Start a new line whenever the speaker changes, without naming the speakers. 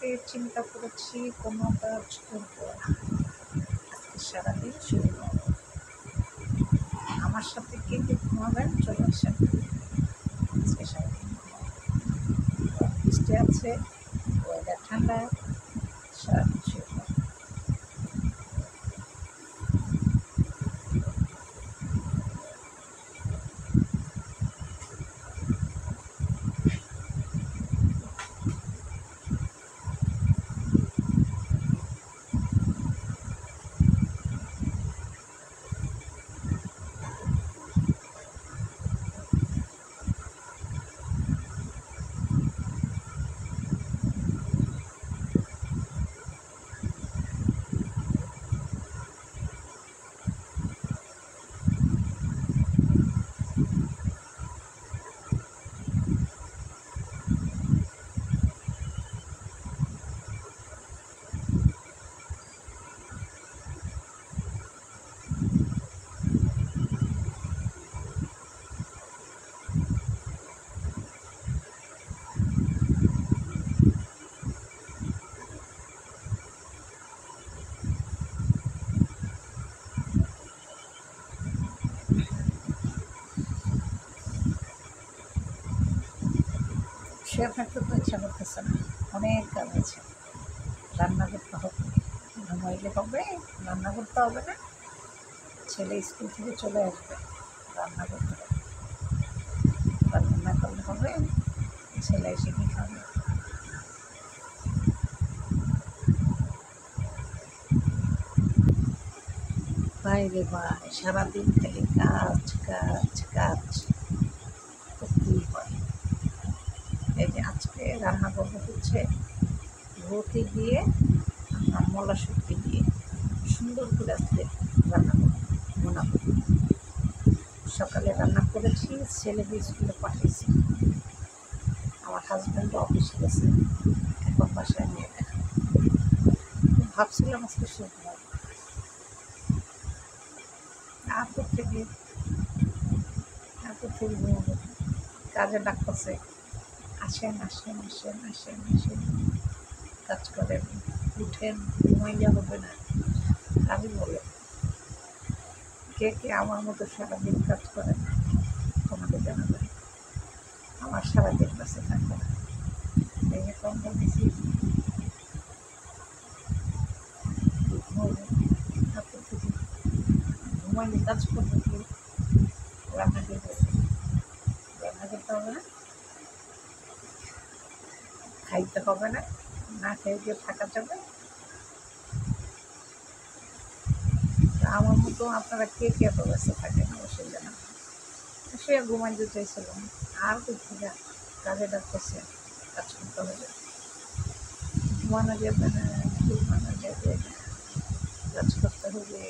আজকে চিন্তা করেছি কোনো কাজ করবো না, আজকে সারাদিন শুরু করবো। আমার সাথে কে কে ঘুমাবেন চলে আসেন, আজকে সারাদিন বৃষ্টি আছে, ওয়েদার ঠান্ডা, সারাদিন শুরু করবো। শুয়ে থাকতে তো ইচ্ছা করতেছে না, অনেক কাজ আছে, রান্না করতে হবে, ঘুমাইলে হবে, রান্না করতে হবে না, ছেলে স্কুল থেকে চলে আসবে, রান্না করতে হবে, রান্না করলে হবে, ছেলে এসে কি খাবে। বাইরে ভাই সারাদিন খালি কাজ কাজ কাজ করতেই হয়। এই যে আজকে রান্না করবো হচ্ছে রুটি দিয়ে মলা শুটকি দিয়ে সুন্দর করে আজকে রান্না করবো, বানাবো। সকালে রান্না করেছি, ছেলেকে স্কুলে পাঠিয়েছি, আমার হাজব্যান্ড অফিসে গেছে, এখন বাসায় নিয়ে দেখা। ভাবছিলাম আজকে শুক্রবার এত থেকে কাজে ডাকতেছে, আসেন আসেন আসেন আসেন আসেন, কাজ করেন, উঠেন, ঘুমাইয়া হবে না। আমি বলে কে কে আমার মতো সারাদিন কাজ করেন তোমাকে জানাবেন, আমার সারাদিন কাছে থাকবে না। এই যে কম বলেছি ঘুমাইলে কাজ করবে কি, রান্না করতে হবে না, খাইতে হবে না, না খেয়ে গিয়ে থাকা যাবে। আমার মতো আপনারা কে কে এত ব্যস্ত থাকেন অবশ্যই জানান। সে ঘুমাইতে চাইছিলাম, আর কোথাও কাজে ডাকতেছে, কাজ করতে হবে, ঘুমানো যাবে না, ঘুমানো যাবে না, কাজ করতে হবে।